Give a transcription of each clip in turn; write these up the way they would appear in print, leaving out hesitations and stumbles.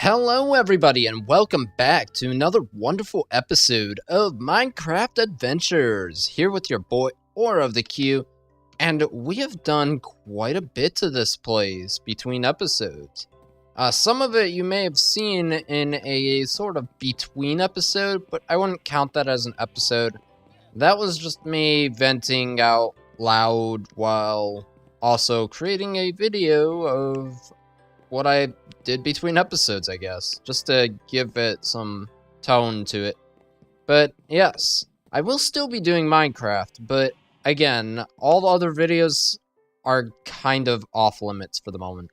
Hello everybody and welcome back to another wonderful episode of Minecraft Adventures, here with your boy Aura of the Q, and we have done quite a bit to this place between episodes. Some of it you may have seen in a sort of between episode, but I wouldn't count that as an episode. That was just me venting out loud while also creating a video of what I did between episodes, I guess, just to give it some tone to it. But yes, I will still be doing Minecraft, but again, all the other videos are kind of off limits for the moment.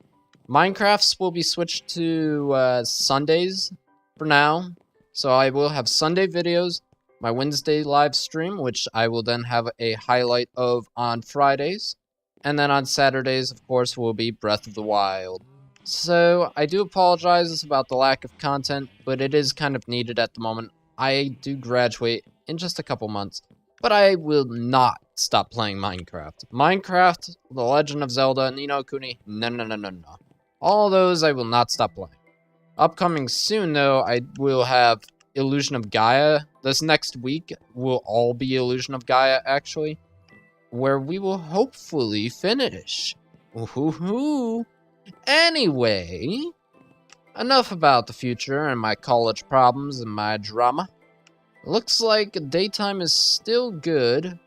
Minecraft's will be switched to Sundays for now, so I will have Sunday videos, my Wednesday live stream, which I will then have a highlight of on Fridays, and then on Saturdays, of course, will be Breath of the Wild. So, I do apologize about the lack of content, but it is kind of needed at the moment. I do graduate in just a couple months, but I will not stop playing Minecraft. Minecraft, The Legend of Zelda, Ni no Kuni, no. All those I will not stop playing. Upcoming soon, though, I will have Illusion of Gaia. This next week will all be Illusion of Gaia, actually, where we will hopefully finish. Ooh-hoo-hoo. Anyway, enough about the future and my college problems and my drama. Looks like daytime is still good.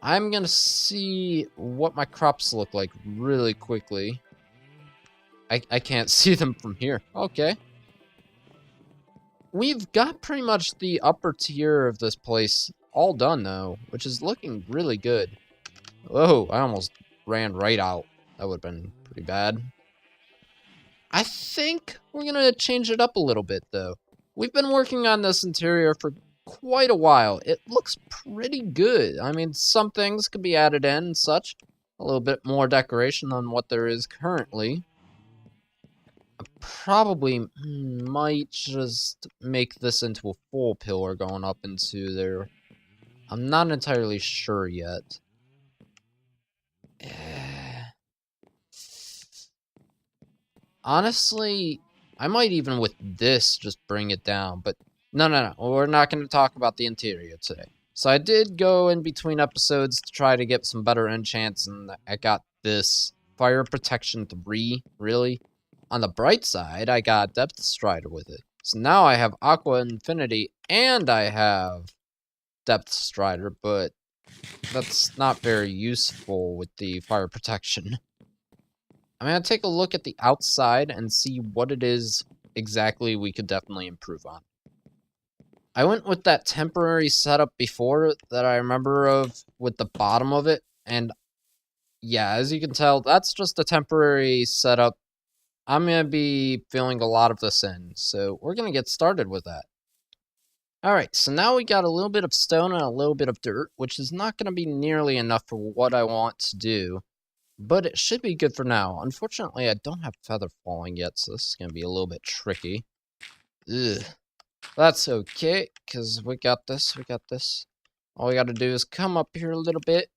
I'm gonna see what my crops look like really quickly. I can't see them from here. Okay. We've got pretty much the upper tier of this place all done, though, which is looking really good. Whoa, I almost ran right out. That would have been pretty bad. I think we're going to change it up a little bit, though. We've been working on this interior for quite a while. It looks pretty good. I mean, some things could be added in and such. A little bit more decoration than what there is currently. I probably might just make this into a full pillar going up into there. I'm not entirely sure yet. Honestly, I might even with this just bring it down, but no. We're not going to talk about the interior today. So I did go in between episodes to try to get some better enchants, and I got this Fire Protection 3, really. On the bright side, I got Depth Strider with it. So now I have Aqua Infinity, and I have Depth Strider, but that's not very useful with the Fire Protection. I'm going to take a look at the outside and see what it is exactly we could definitely improve on. I went with that temporary setup before that I remember of with the bottom of it, and yeah, as you can tell, that's just a temporary setup. I'm going to be filling a lot of this in, so we're going to get started with that. Alright, so now we got a little bit of stone and a little bit of dirt, which is not going to be nearly enough for what I want to do. But it should be good for now. Unfortunately, I don't have feather falling yet, so this is going to be a little bit tricky. Ugh. That's okay, because we got this. All we got to do is come up here a little bit.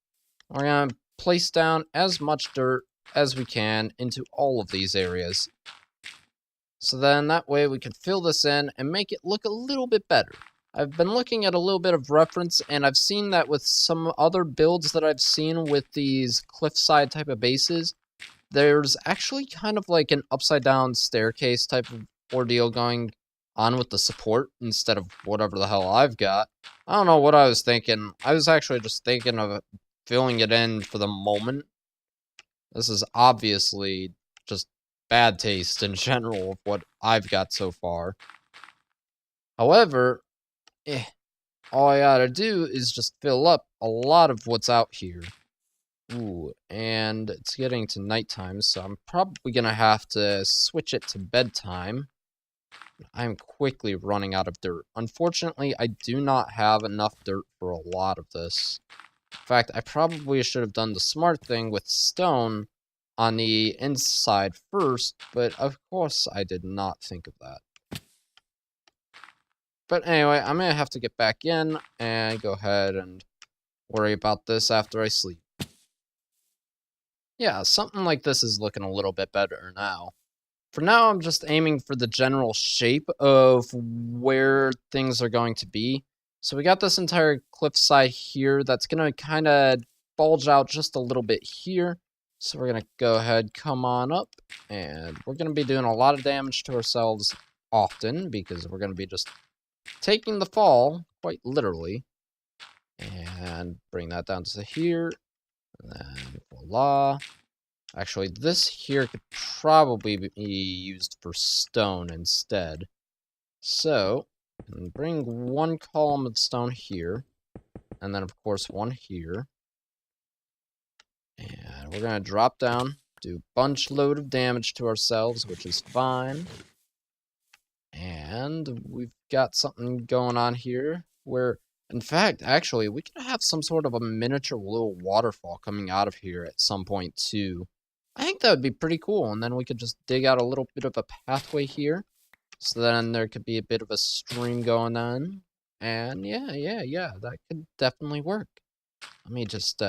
We're going to place down as much dirt as we can into all of these areas. So then that way we can fill this in and make it look a little bit better. I've been looking at a little bit of reference, and I've seen that with some other builds that I've seen with these cliffside type of bases, there's actually kind of like an upside down staircase type of ordeal going on with the support instead of whatever the hell I've got. I don't know what I was thinking. I was actually just thinking of filling it in for the moment. This is obviously just bad taste in general of what I've got so far. However, all I gotta do is just fill up a lot of what's out here. Ooh, and it's getting to nighttime, so I'm probably gonna have to switch it to bedtime. I'm quickly running out of dirt. Unfortunately, I do not have enough dirt for a lot of this. In fact, I probably should have done the smart thing with stone on the inside first, but of course I did not think of that. But anyway, I'm going to have to get back in and go ahead and worry about this after I sleep. Yeah, something like this is looking a little bit better now. For now, I'm just aiming for the general shape of where things are going to be. So we got this entire cliffside here that's going to kind of bulge out just a little bit here. So we're going to go ahead, come on up, and we're going to be doing a lot of damage to ourselves often because we're going to be just taking the fall, quite literally, and bring that down to here, and then voila. Actually, this here could probably be used for stone instead. So, bring one column of stone here, and then of course one here. And we're gonna drop down, do a bunch load of damage to ourselves, which is fine. And we've got something going on here where, in fact, actually, we could have some sort of a miniature little waterfall coming out of here at some point too. I think that would be pretty cool, and then we could just dig out a little bit of a pathway here, so then there could be a bit of a stream going on, and yeah, that could definitely work. Let me just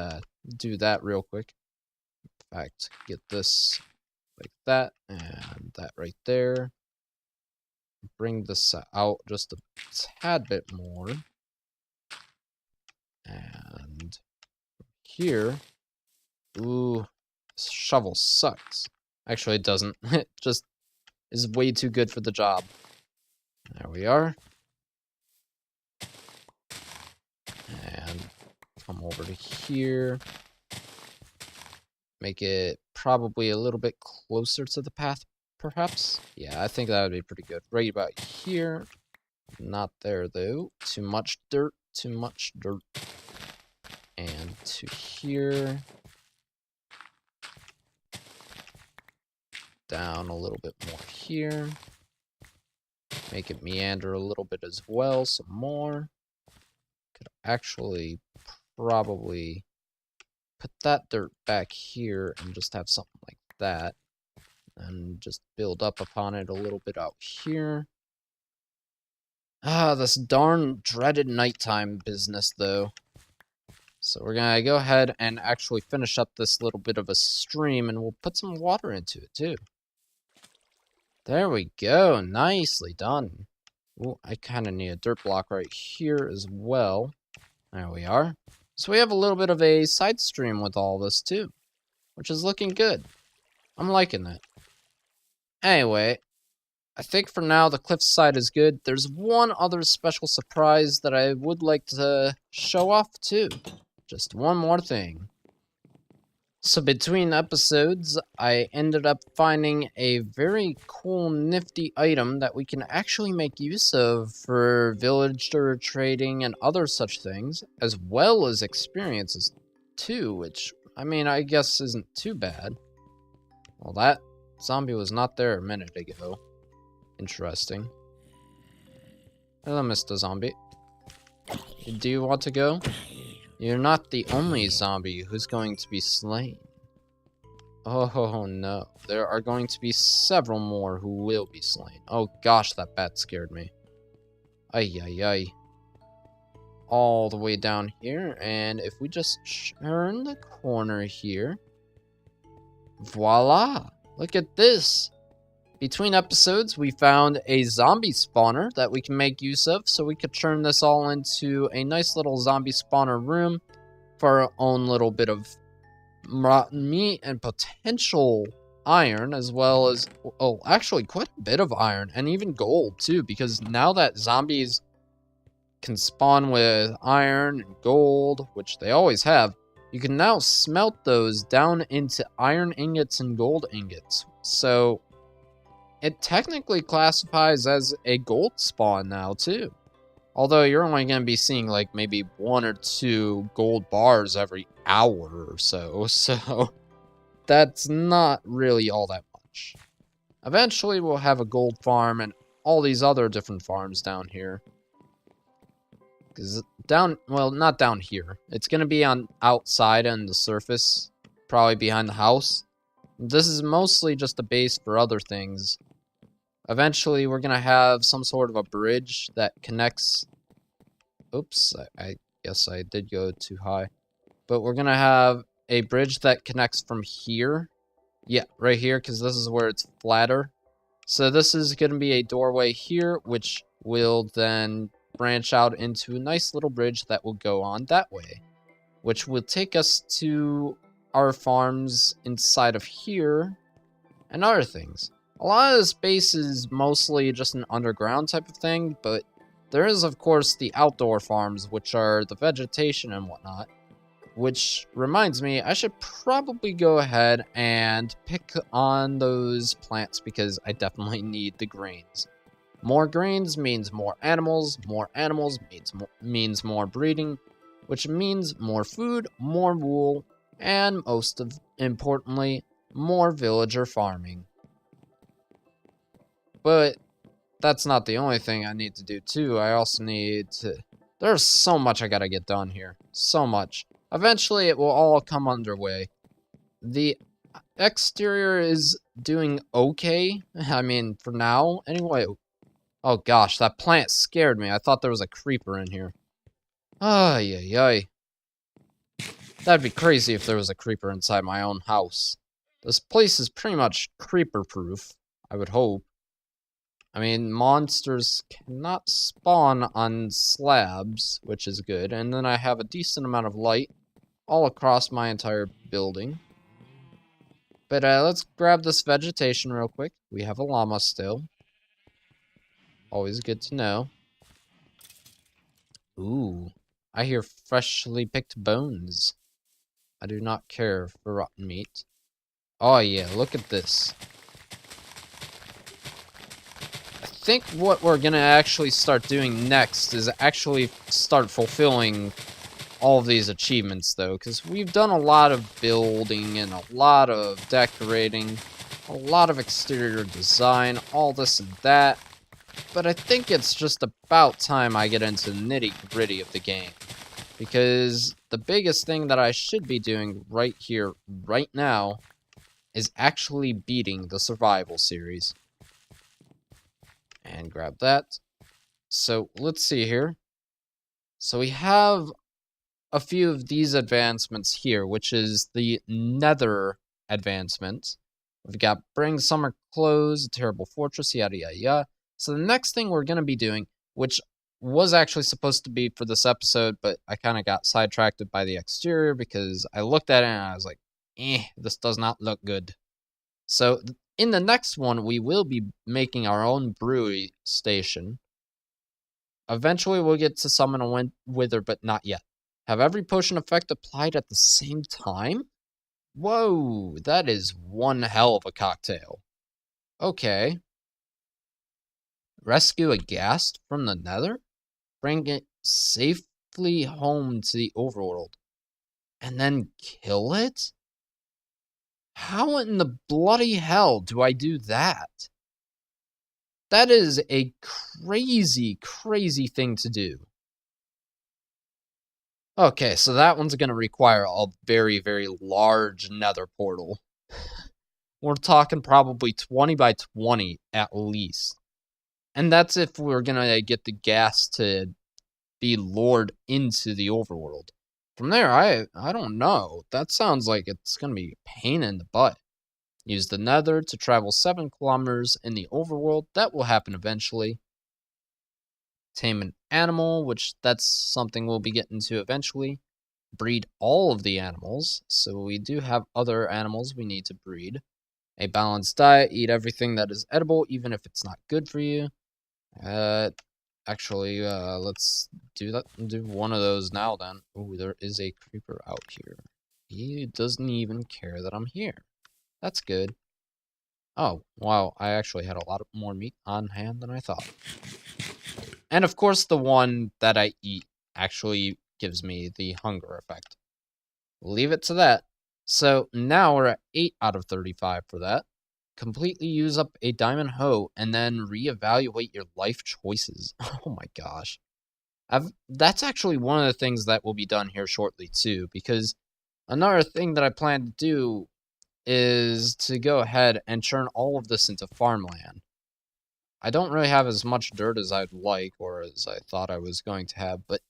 do that real quick. In fact, get this like that, and that right there. Bring this out just a tad bit more, and here, ooh, this shovel sucks. Actually, it doesn't. It just is way too good for the job. There we are. And come over to here. Make it probably a little bit closer to the path, perhaps. Yeah, I think that would be pretty good. Right about here. Not there, though. Too much dirt. Too much dirt. And to here. Down a little bit more here. Make it meander a little bit as well, some more. Could actually probably put that dirt back here and just have something like that. And just build up upon it a little bit out here. Ah, this darn dreaded nighttime business, though. So we're gonna go ahead and actually finish up this little bit of a stream, and we'll put some water into it, too. There we go. Nicely done. Ooh, I kind of need a dirt block right here as well. There we are. So we have a little bit of a side stream with all this, too. Which is looking good. I'm liking that. Anyway, I think for now the cliffside is good. There's one other special surprise that I would like to show off, too. Just one more thing. So between episodes, I ended up finding a very cool, nifty item that we can actually make use of for villager trading and other such things, as well as experiences too, which, I mean, I guess isn't too bad. Well, that zombie was not there a minute ago. Interesting. Hello, Mr. Zombie. Do you want to go? You're not the only zombie who's going to be slain. Oh no, there are going to be several more who will be slain. Oh gosh, that bat scared me. Ay. All the way down here, and if we just turn the corner here, voila! Look at this! Between episodes, we found a zombie spawner that we can make use of, so we could turn this all into a nice little zombie spawner room for our own little bit of rotten meat and potential iron, as well as, oh, actually quite a bit of iron, and even gold too, because now that zombies can spawn with iron and gold, which they always have, you can now smelt those down into iron ingots and gold ingots. So it technically classifies as a gold spawn now, too. Although you're only going to be seeing, like, maybe 1 or 2 gold bars every hour or so. So that's not really all that much. Eventually, we'll have a gold farm and all these other different farms down here. Because well, not down here. It's going to be on outside on the surface, probably behind the house. This is mostly just a base for other things. Eventually, we're going to have some sort of a bridge that connects... Oops, I guess I did go too high. But we're going to have a bridge that connects from here. Yeah, right here, because this is where it's flatter. So this is going to be a doorway here, which will then branch out into a nice little bridge that will go on that way, which will take us to our farms inside of here and other things. A lot of the space is mostly just an underground type of thing, but there is, of course, the outdoor farms, which are the vegetation and whatnot. Which reminds me, I should probably go ahead and pick on those plants because I definitely need the grains. More grains means more animals means more breeding, which means more food, more wool, and most importantly, more villager farming. But that's not the only thing I need to do too. I also need to... There's so much I gotta get done here. So much. Eventually, it will all come underway. The exterior is doing okay. I mean, for now, anyway. Oh gosh, that plant scared me. I thought there was a creeper in here. Ay, ay, ay. That'd be crazy if there was a creeper inside my own house. This place is pretty much creeper-proof, I would hope. I mean, monsters cannot spawn on slabs, which is good. And then I have a decent amount of light all across my entire building. But let's grab this vegetation real quick. We have a llama still. Always good to know. Ooh, I hear freshly picked bones. I do not care for rotten meat. Oh yeah, look at this. I think what we're gonna actually start doing next is actually start fulfilling all of these achievements, though, because we've done a lot of building and a lot of decorating, a lot of exterior design, all this and that, but I think it's just about time I get into the nitty-gritty of the game, because the biggest thing that I should be doing right here, right now, is actually beating the survival series. And grab that. So, let's see here. So we have a few of these advancements here, which is the Nether advancement. We've got Bring Summer Clothes, Terrible Fortress, yada yada yada. So the next thing we're going to be doing, which was actually supposed to be for this episode, but I kind of got sidetracked by the exterior because I looked at it and I was like, this does not look good. So in the next one, we will be making our own brewery station. Eventually, we'll get to summon a wither, but not yet. Have every potion effect applied at the same time? Whoa, that is one hell of a cocktail. Okay. Rescue a ghast from the nether? Bring it safely home to the overworld. And then kill it? How in the bloody hell do I do that? That is a crazy, crazy thing to do. Okay, so that one's going to require a very, very large nether portal. We're talking probably 20 by 20 at least. And that's if we're going to get the ghast to be lured into the overworld. From there, I don't know. That sounds like it's going to be a pain in the butt. Use the nether to travel 7 kilometers in the overworld. That will happen eventually. Tame an animal, which that's something we'll be getting to eventually. Breed all of the animals, so we do have other animals we need to breed. A balanced diet, eat everything that is edible, even if it's not good for you. Actually, let's do that. Do one of those now then. Ooh, there is a creeper out here. He doesn't even care that I'm here. That's good. Oh, wow, I actually had a lot more meat on hand than I thought. And of course, the one that I eat actually gives me the hunger effect. Leave it to that. So now we're at 8 out of 35 for that. Completely use up a diamond hoe and then reevaluate your life choices. Oh my gosh. That's actually one of the things that will be done here shortly too, because another thing that I plan to do is to go ahead and turn all of this into farmland. I don't really have as much dirt as I'd like, or as I thought I was going to have, but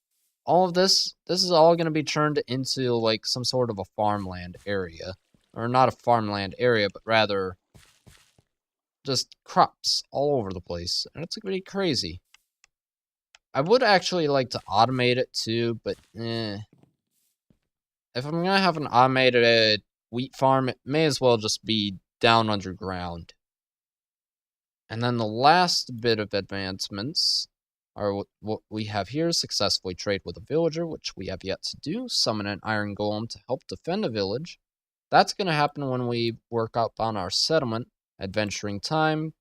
all of this is all going to be turned into, like, some sort of a farmland area. Or not a farmland area, but rather just crops all over the place, and it's pretty crazy. I would actually like to automate it too, but if I'm gonna have an automated wheat farm, it may as well just be down underground. And then the last bit of advancements are what we have here: successfully trade with a villager, which we have yet to do, summon an iron golem to help defend a village. That's going to happen when we work up on our settlement, adventuring time,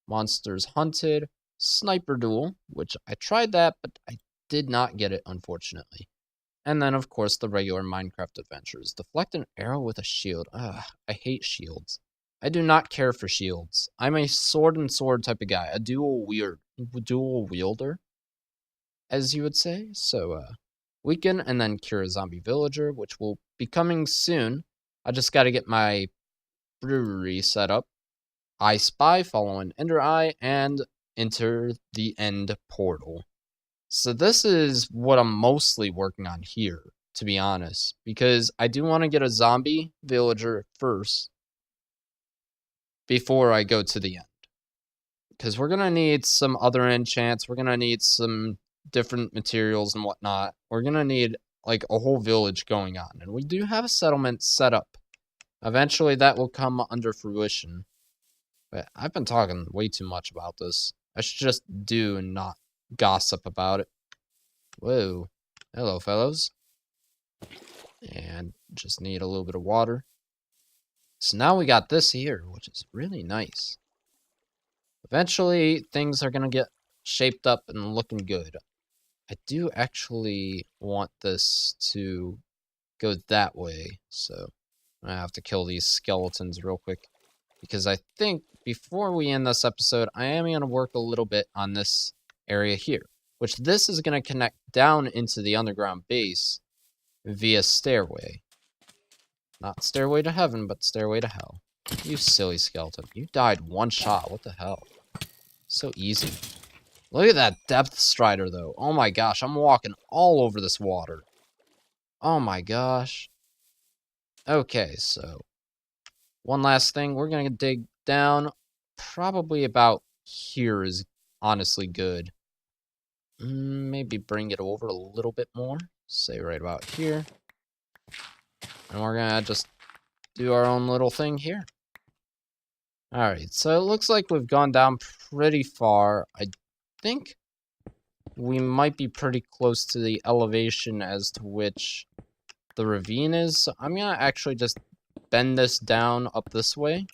monsters hunted, sniper duel, which I tried that, but I did not get it, unfortunately. And then, of course, the regular Minecraft adventures. Deflect an arrow with a shield. Ugh, I hate shields. I do not care for shields. I'm a sword and sword type of guy, a dual wielder, as you would say. So, weaken and then cure a zombie villager, which will be coming soon. I just got to get my brewery set up. I spy, follow an ender eye, and enter the end portal. So this is what I'm mostly working on here, to be honest, because I do want to get a zombie villager first before I go to the end. Because we're going to need some other enchants, we're going to need some different materials and whatnot. We're going to need like a whole village going on, and we do have a settlement set up. Eventually that will come under fruition. But I've been talking way too much about this. I should just do and not gossip about it. Whoa. Hello, fellows. And just need a little bit of water. So now we got this here, which is really nice. Eventually, things are going to get shaped up and looking good. I do actually want this to go that way, so I have to kill these skeletons real quick. Because I think before we end this episode, I am going to work a little bit on this area here, which this is going to connect down into the underground base via stairway. Not stairway to heaven, but stairway to hell. You silly skeleton. You died one shot. What the hell? So easy. Look at that depth strider, though. Oh my gosh, I'm walking all over this water. Oh my gosh. Okay, so one last thing. We're going to dig down. Probably about here is honestly good. Maybe bring it over a little bit more. Say right about here. And we're going to just do our own little thing here. Alright, so it looks like we've gone down pretty far. I think we might be pretty close to the elevation as to which the ravine is. So I'm going to actually just bend this down up this way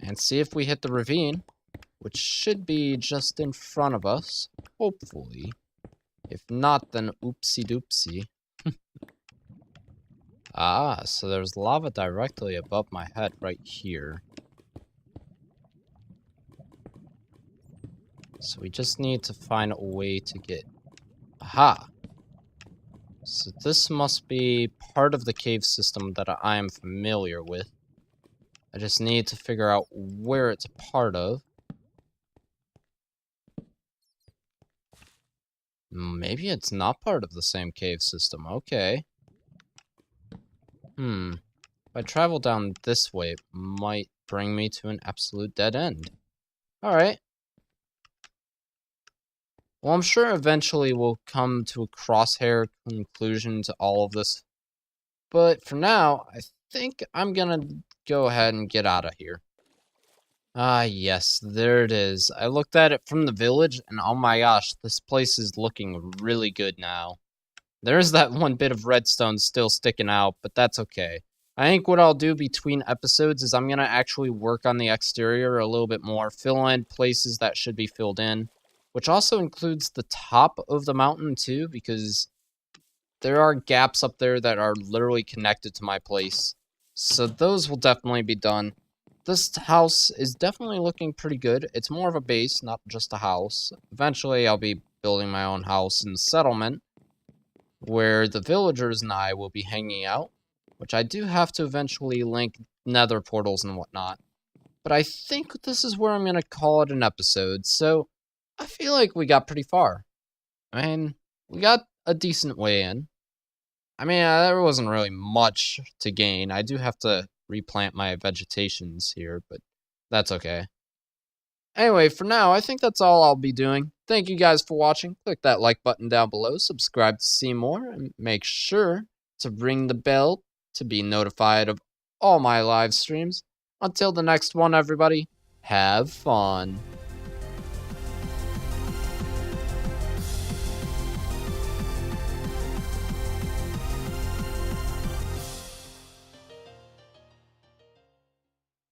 and see if we hit the ravine, which should be just in front of us, hopefully. If not, then oopsie doopsie. Ah, so there's lava directly above my head right here. So we just need to find a way to get... Aha! So this must be part of the cave system that I am familiar with. I just need to figure out where it's a part of. Maybe it's not part of the same cave system. Okay. If I travel down this way, it might bring me to an absolute dead end. Alright. Well, I'm sure eventually we'll come to a crosshair conclusion to all of this. But for now, I think I'm gonna go ahead and get out of here. Ah, yes, there it is. I looked at it from the village, and oh my gosh, this place is looking really good now. There's that one bit of redstone still sticking out, but that's okay. I think what I'll do between episodes is I'm gonna actually work on the exterior a little bit more, fill in places that should be filled in. Which also includes the top of the mountain, too, because there are gaps up there that are literally connected to my place. So those will definitely be done. This house is definitely looking pretty good. It's more of a base, not just a house. Eventually, I'll be building my own house in the settlement, where the villagers and I will be hanging out, which I do have to eventually link nether portals and whatnot. But I think this is where I'm going to call it an episode, so... I feel like we got pretty far. I mean, we got a decent way in. I mean, there wasn't really much to gain. I do have to replant my vegetations here, but that's okay. Anyway, for now, I think that's all I'll be doing. Thank you guys for watching. Click that like button down below, subscribe to see more, and make sure to ring the bell to be notified of all my live streams. Until the next one, everybody, have fun.